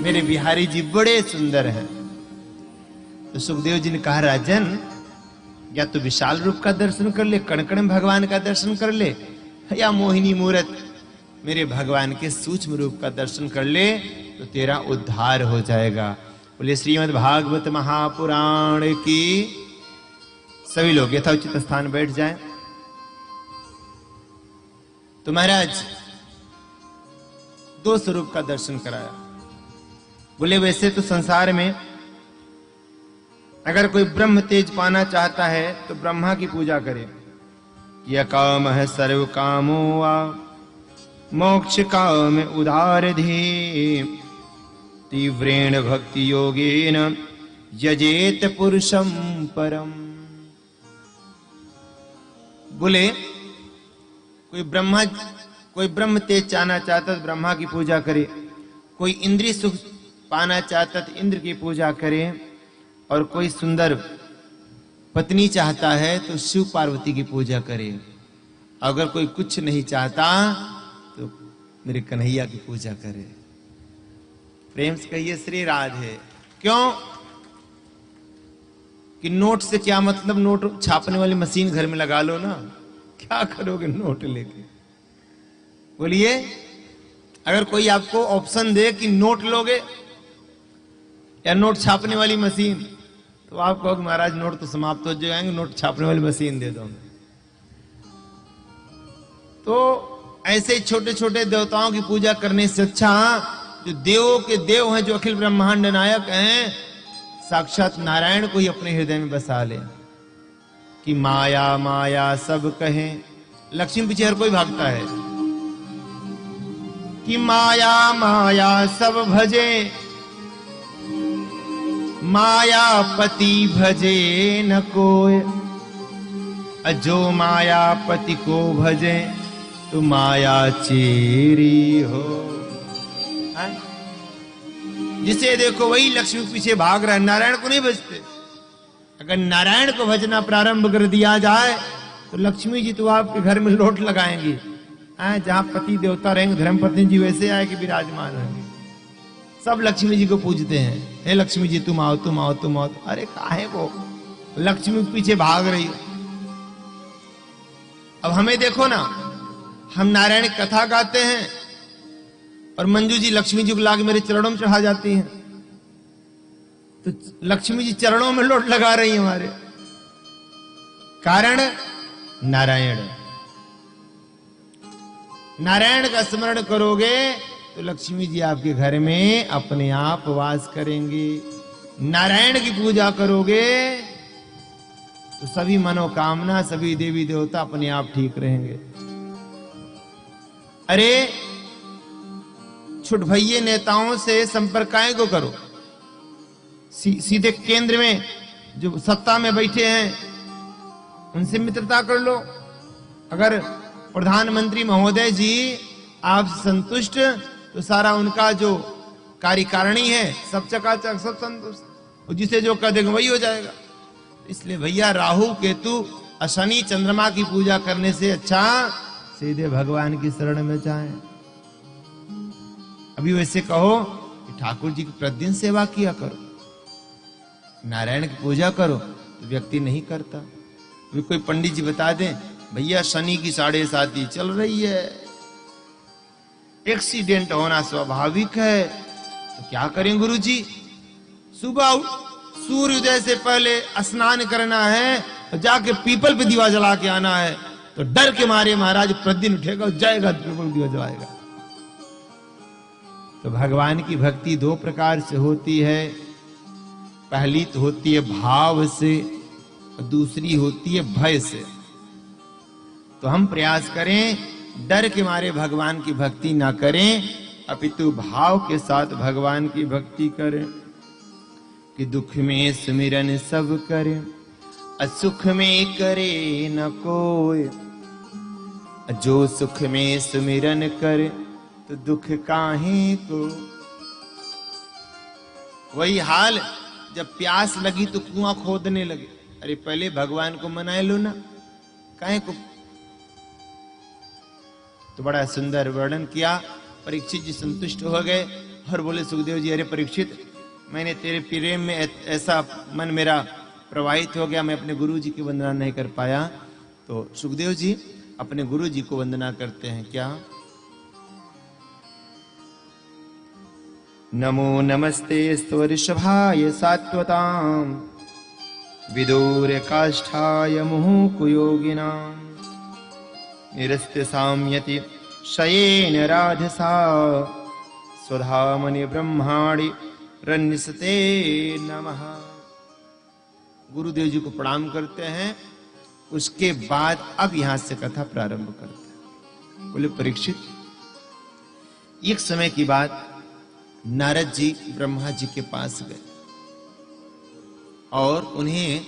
मेरे बिहारी जी बड़े सुंदर हैं। तो सुखदेव जी ने कहा, राजन या तो विशाल रूप का दर्शन कर ले, कण भगवान का दर्शन कर ले, या मोहिनी मूर्त मेरे भगवान के सूक्ष्म रूप का दर्शन कर ले, तो तेरा उद्धार हो जाएगा। बोले श्रीमद् भागवत महापुराण की। सभी लोग यथोचित स्थान बैठ जाएं। तो महाराज दो स्वरूप का दर्शन कराया। बोले वैसे तो संसार में अगर कोई ब्रह्म तेज पाना चाहता है तो ब्रह्मा की पूजा करे। यह काम है सर्व कामो वा मोक्ष काम उदारधे तीव्रेण भक्ति योगेन यजेत पुरुषम परम। बोले कोई ब्रह्म तेज चाहना चाहता तो ब्रह्मा की पूजा करे, कोई इंद्रिय सुख पाना चाहता तो इंद्र की पूजा करे, और कोई सुंदर पत्नी चाहता है तो शिव पार्वती की पूजा करे। अगर कोई कुछ नहीं चाहता तो मेरे कन्हैया की पूजा करे। प्रेम से कहिए श्री राधे। क्यों कि नोट से क्या मतलब, नोट छापने वाली मशीन घर में लगा लो ना, क्या करोगे नोट लेके? बोलिए, अगर कोई आपको ऑप्शन दे कि नोट लोगे या नोट छापने वाली मशीन, तो आप कहोगे महाराज नोट तो समाप्त हो जाएंगे, नोट छापने वाली मशीन दे दो। तो ऐसे छोटे छोटे देवताओं की पूजा करने से अच्छा जो देवों के देव हैं, जो अखिल ब्रह्मांड नायक हैं, साक्षात नारायण को ही अपने हृदय में बसा ले। कि माया माया सब कहें, लक्ष्मी पीछे हर कोई भागता है। कि माया माया सब भजे, मायापति भजे न कोय, जो मायापति को भजे तो माया चेरी हो। जिसे देखो वही लक्ष्मी पीछे भाग रहा है, नारायण को नहीं भजते। अगर नारायण को भजना प्रारंभ कर दिया जाए तो लक्ष्मी जी तो आपके घर में लोट लगाएंगी। जहां पति देवता रहेंगे, धर्मपत्नी जी वैसे आए कि विराजमान होंगे। सब लक्ष्मी जी को पूजते हैं, हे लक्ष्मी जी तुम आओ तुम आओ तुम आओ। अरे काहे वो लक्ष्मी पीछे भाग रही हो। अब हमें देखो ना, हम नारायण कथा गाते हैं और मंजू जी लक्ष्मी जी को लाके मेरे चरणों में चढ़ा जाती हैं, तो लक्ष्मी जी चरणों में लोट लगा रही है हमारे। कारण नारायण। नारायण का स्मरण करोगे तो लक्ष्मी जी आपके घर में अपने आप वास करेंगी। नारायण की पूजा करोगे तो सभी मनोकामना, सभी देवी देवता अपने आप ठीक रहेंगे। अरे छुटभइये नेताओं से संपर्क काहे को करो, सीधे केंद्र में जो सत्ता में बैठे हैं उनसे मित्रता कर लो। अगर प्रधानमंत्री महोदय जी आपसे संतुष्ट, तो सारा उनका जो कार्यकारिणी है सब चकाचक, सब संतुष्ट, और जिसे जो कह देगा वही हो जाएगा। इसलिए भैया राहु केतु शनि चंद्रमा की पूजा करने से अच्छा सीधे भगवान की शरण में जाएं। अभी वैसे कहो कि ठाकुर जी की प्रतिदिन सेवा किया करो, नारायण की पूजा करो, तो व्यक्ति नहीं करता। अभी कोई पंडित जी बता दें भैया शनि की 7.5 चल रही है, एक्सीडेंट होना स्वाभाविक है, तो क्या करें गुरुजी? सुबह सूर्योदय से पहले स्नान करना है और जाके पीपल पे दीवा जला के आना है, तो डर के मारे महाराज प्रतिदिन उठेगा और जाएगा पीपल दीवा जलाएगा। तो भगवान की भक्ति दो प्रकार से होती है। पहली तो होती है भाव से, दूसरी होती है भय से। तो हम प्रयास करें डर के मारे भगवान की भक्ति ना करें, अपितु भाव के साथ भगवान की भक्ति करें। कि दुख में सुमिरन सब करें, असुख में करे न कोई, जो सुख में सुमिरन करे तो दुख काहे को। वही हाल जब प्यास लगी तो कुआं खोदने लगे। अरे पहले भगवान को मनाए लो ना, काहे को। तो बड़ा सुंदर वर्णन किया। परीक्षित जी संतुष्ट हो गए, और बोले सुखदेव जी, अरे परीक्षित, मैंने तेरे प्रेम में ऐसा मन मेरा प्रवाहित हो गया, मैं अपने गुरु जी की वंदना नहीं कर पाया। तो सुखदेव जी अपने गुरु जी को वंदना करते हैं। क्या? नमो नमस्ते स्तवऋषभाय सात्वतां विदूर काष्ठाय मुहुकुयोगिनां निरस्ते साम्यति शयेन राधसा स्वधामनि ब्रह्माणि रन्निसते नमः। गुरुदेव जी को प्रणाम करते हैं। उसके बाद अब यहां से कथा प्रारंभ करते हैं। बोले परीक्षित, एक समय की बात, नारद जी ब्रह्मा जी के पास गए और उन्हें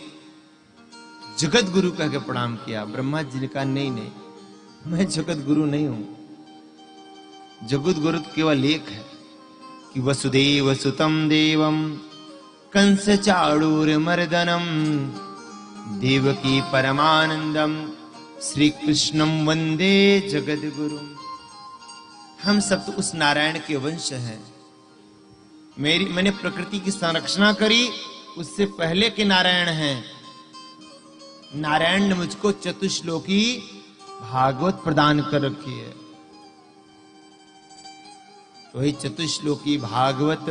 जगत गुरु कह के प्रणाम किया। ब्रह्मा जी ने कहा, नहीं नहीं, मैं जगत गुरु नहीं हूं। जगत गुरु केवल एक है कि वसुदेव सुतम देवम कंस चाणूरमर्दनम देवकी परमानंदम श्री कृष्णम वंदे जगत गुरु। हम सब तो उस नारायण के वंश हैं। मैंने प्रकृति की संरक्षणा करी, उससे पहले के नारायण हैं। नारायण ने मुझको चतुश्लोकी भागवत प्रदान कर रखी है। तो वही चतुश्लोकी भागवत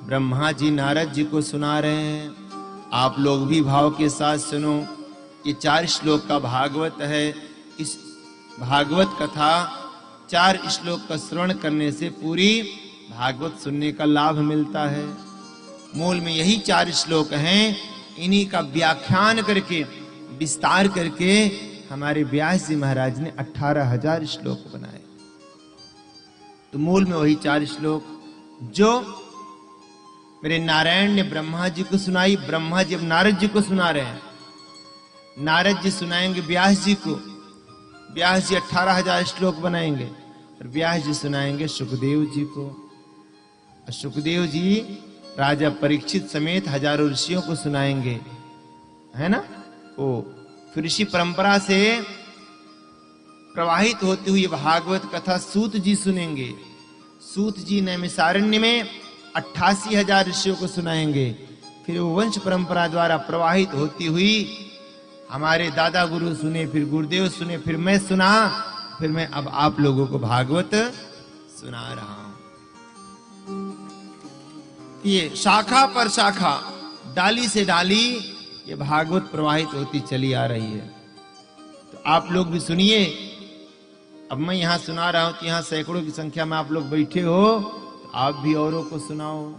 ब्रह्मा जी नारद जी को सुना रहे हैं। आप लोग भी भाव के साथ सुनो। ये 4 श्लोक का भागवत है। इस भागवत कथा 4 श्लोक का श्रवण करने से पूरी भागवत सुनने का लाभ मिलता है। मूल में यही 4 श्लोक हैं। इन्हीं का व्याख्यान करके, विस्तार करके हमारे व्यास जी महाराज ने 18,000 श्लोक बनाए। तो मूल में वही 4 श्लोक जो मेरे नारायण ने ब्रह्मा जी को सुनाई। ब्रह्मा जी अब नारद जी को सुना रहे हैं। नारद जी सुनाएंगे व्यास जी को। व्यास जी 18,000 श्लोक बनाएंगे और व्यास जी सुनाएंगे सुखदेव जी को। और सुखदेव जी राजा परीक्षित समेत हजारों ऋषियों को सुनाएंगे, है ना। ओ फिर ऋषि परंपरा से प्रवाहित होती हुई भागवत कथा सूत जी सुनेंगे। सूत जी नैमिषारण्य में 88,000 ऋषियों को सुनाएंगे। फिर वो वंश परंपरा द्वारा प्रवाहित होती हुई हमारे दादा गुरु सुने, फिर गुरुदेव सुने, फिर मैं सुना, फिर मैं अब आप लोगों को भागवत सुना रहा हूं। ये शाखा पर शाखा, डाली से डाली ये भागवत प्रवाहित होती चली आ रही है। तो आप लोग भी सुनिए। अब मैं यहां सुना रहा हूं तो यहां सैकड़ों की संख्या में आप लोग बैठे हो, तो आप भी औरों को सुनाओ।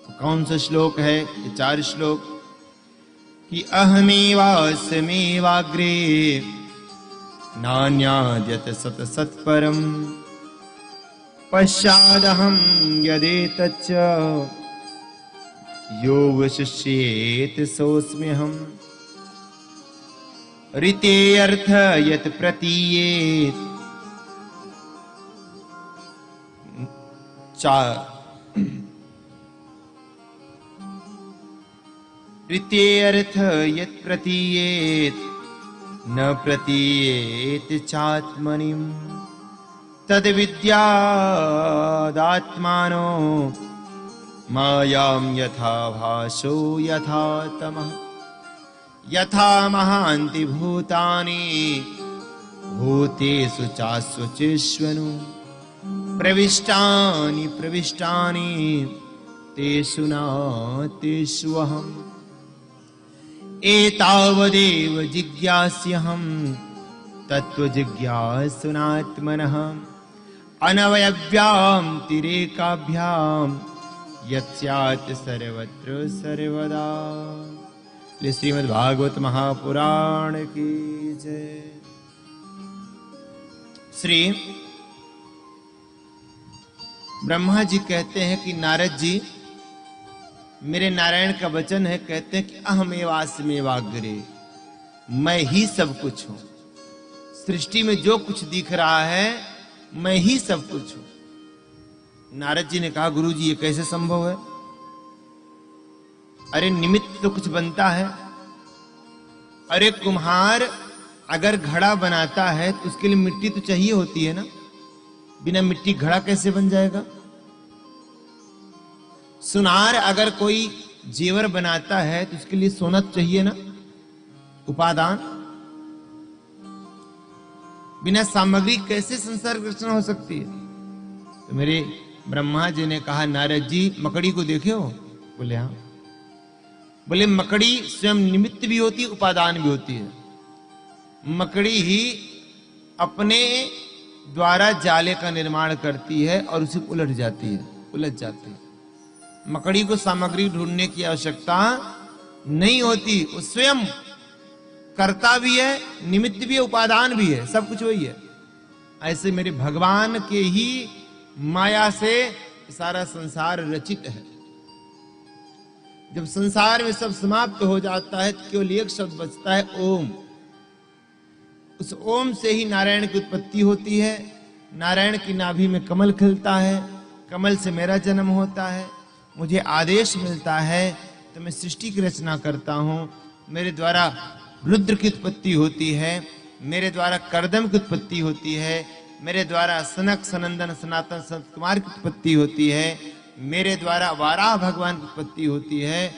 तो कौन सा श्लोक है? ये 4 श्लोक कि अहमेवास्मेवाग्रे नान्याद्यत सत सत्परम पश्चादहं यदेतच्च यो वशिष्येत सोऽस्म्यहम् ऋते अर्थ यत् प्रतीयेत ऋते अर्थ यत् प्रतीयेत न प्रतीयेत चात्मनिम् तद विद्यादात्मानो मायां यथा भासो यथा तमः यथा महान्ति भूतानि भूतेषु चास्वचेष्वनु प्रविष्टानि प्रविष्टानि तेषु नातेष्वहम् एतावदेव जिज्ञास्यहम् तत्त्वजिज्ञासुनात्मनः अनवयव्यां तिरेकाभ्यां यत्स्यात् सर्वत्र सर्वदा। श्रीमद् भागवत महापुराण की जय। श्री ब्रह्मा जी कहते हैं कि नारद जी, मेरे नारायण का वचन है, कहते हैं कि अहमेवास्मेवाग्रे, मैं ही सब कुछ हूं। सृष्टि में जो कुछ दिख रहा है मैं ही सब कुछ हूं। नारद जी ने कहा, गुरु जी ये कैसे संभव है? अरे निमित्त तो कुछ बनता है। अरे कुम्हार अगर घड़ा बनाता है तो उसके लिए मिट्टी तो चाहिए होती है ना। बिना मिट्टी घड़ा कैसे बन जाएगा? सुनार अगर कोई जेवर बनाता है तो उसके लिए सोना चाहिए ना, उपादान। बिना सामग्री कैसे संसार की रचना हो सकती है? तो मेरे ब्रह्मा जी ने कहा, नारद जी मकड़ी को देखे हो? बोले हाँ। बोले मकड़ी स्वयं निमित्त भी होती है, उपादान भी होती है। मकड़ी ही अपने द्वारा जाले का निर्माण करती है और उसे उलझ जाती है। मकड़ी को सामग्री ढूंढने की आवश्यकता नहीं होती, वो स्वयं करता भी है, निमित्त भी है, उपादान भी है, सब कुछ वही है। ऐसे मेरे भगवान के ही माया से सारा संसार रचित है। जब संसार में सब समाप्त हो जाता है तो केवल एक शब्द बचता है, ओम। उस ओम से ही नारायण की उत्पत्ति होती है। नारायण की नाभि में कमल खिलता है, कमल से मेरा जन्म होता है, मुझे आदेश मिलता है तो मैं सृष्टि की रचना करता हूं। मेरे द्वारा रुद्र की उत्पत्ति होती है, मेरे द्वारा कर्दम की उत्पत्ति होती है, मेरे द्वारा सनक सनंदन सनातन संत कुमार की उत्पत्ति होती है, मेरे द्वारा वाराह भगवान की उत्पत्ति होती है,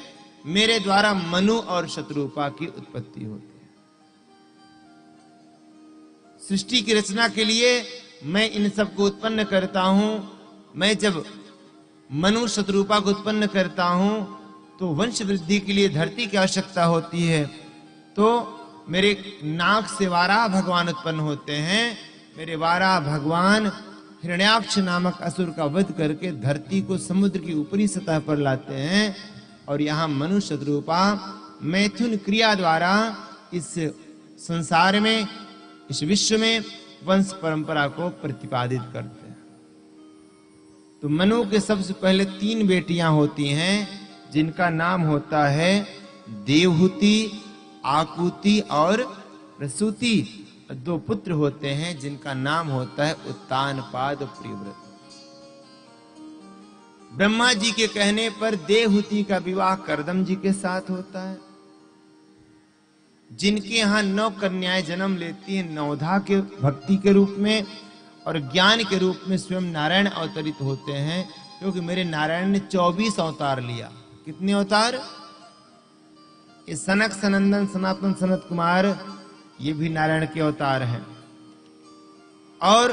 मेरे द्वारा मनु और शत्रुपा की उत्पत्ति होती है। सृष्टि की रचना के लिए मैं इन सबको उत्पन्न करता हूं। मैं जब मनु शत्रुपा को उत्पन्न करता हूं तो वंश वृद्धि के लिए धरती की आवश्यकता होती है। तो मेरे नाक से वाराह भगवान उत्पन्न होते हैं। मेरे वाराह भगवान हिरण्याक्ष नामक असुर का वध करके धरती को समुद्र की ऊपरी सतह पर लाते हैं और यहाँ मनु शत्रुपा मैथुन क्रिया द्वारा इस संसार में, इस विश्व में वंश परंपरा को प्रतिपादित करते हैं। तो मनु के सबसे पहले 3 बेटियां होती हैं जिनका नाम होता है देवहूति, आकुति और प्रसूति। 2 पुत्र होते हैं जिनका नाम होता है उत्तानपाद और प्रियव्रत। ब्रह्मा जी के कहने पर देवहूति का विवाह कर्दम जी के साथ होता है, जिनके यहाँ 9 कन्याएं जन्म लेती हैं नवधा के भक्ति के रूप में और ज्ञान के रूप में स्वयं नारायण अवतरित होते हैं। क्योंकि मेरे नारायण ने 24 अवतार लिया। कितने अवतार? ये सनक सनंदन सनातन सनत कुमार ये भी नारायण के अवतार हैं और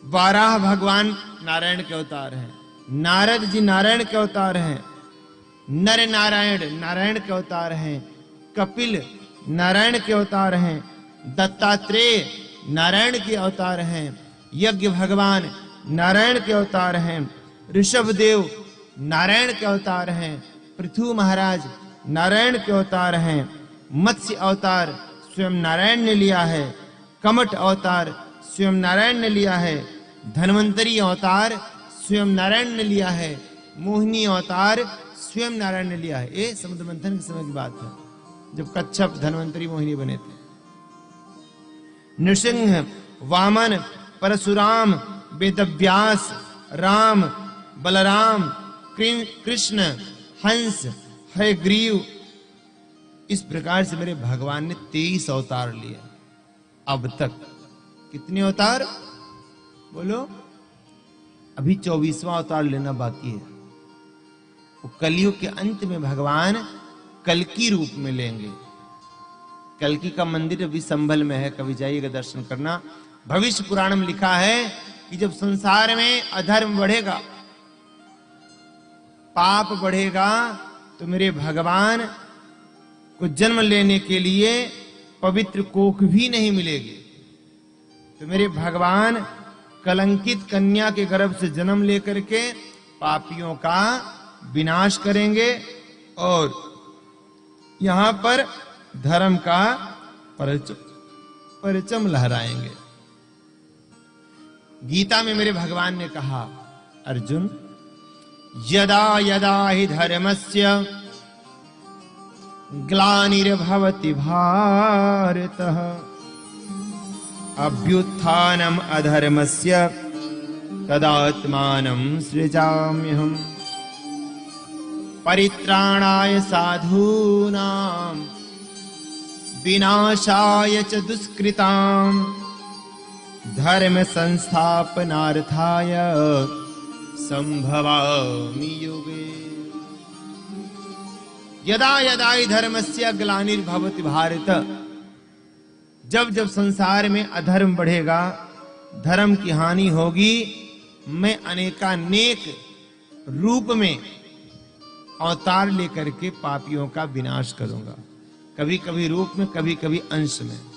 वाराह भगवान नारायण के अवतार हैं। नारद जी नारायण के अवतार हैं। नर नारायण नारायण के अवतार हैं। कपिल नारायण के अवतार हैं। दत्तात्रेय नारायण के अवतार हैं। यज्ञ भगवान नारायण के अवतार हैं। ऋषभ देव नारायण के अवतार हैं। पृथु महाराज नारायण के अवतार हैं। मत्स्य अवतार स्वयं नारायण ने लिया है। कमठ अवतार स्वयं नारायण ने लिया है। धन्वंतरी अवतार स्वयं नारायण ने लिया है। मोहिनी अवतार स्वयं नारायण ने लिया है। ये समुद्र मंथन के समय की बात है जब कच्छप धन्वंतरी मोहिनी बने थे। नृसिंह, वामन, परशुराम, वेदव्यास, राम, बलराम, कृष्ण, हंस, हयग्रीव, इस प्रकार से मेरे भगवान ने 23 अवतार लिए अब तक। कितने अवतार बोलो? अभी 24वां अवतार लेना बाकी है। वो कलयुग के अंत में भगवान कल्कि रूप में लेंगे। कल्कि का मंदिर अभी संभल में है, कभी जाइएगा दर्शन करना। भविष्य पुराण में लिखा है कि जब संसार में अधर्म बढ़ेगा, पाप बढ़ेगा, तो मेरे भगवान को जन्म लेने के लिए पवित्र कोख भी नहीं मिलेगी। तो मेरे भगवान कलंकित कन्या के गर्भ से जन्म लेकर के पापियों का विनाश करेंगे और यहां पर धर्म का परचम लहराएंगे। गीता में मेरे भगवान ने कहा, अर्जुन यदा यदा हि धर्मस्य ग्लानिर्भवति भारतः अभ्युत्थानम् अधर्मस्य तदात्मानं सृजाम्यहम् परित्राणाय साधूनां विनाशाय च दुष्कृतां धर्म संस्थापनार्थाय संभवामि युगे। यदा यदा हि धर्मस्य ग्लानिर्भवति भारत, जब जब संसार में अधर्म बढ़ेगा, धर्म की हानि होगी, मैं अनेकानेक रूप में अवतार लेकर के पापियों का विनाश करूंगा, कभी कभी रूप में, कभी कभी अंश में।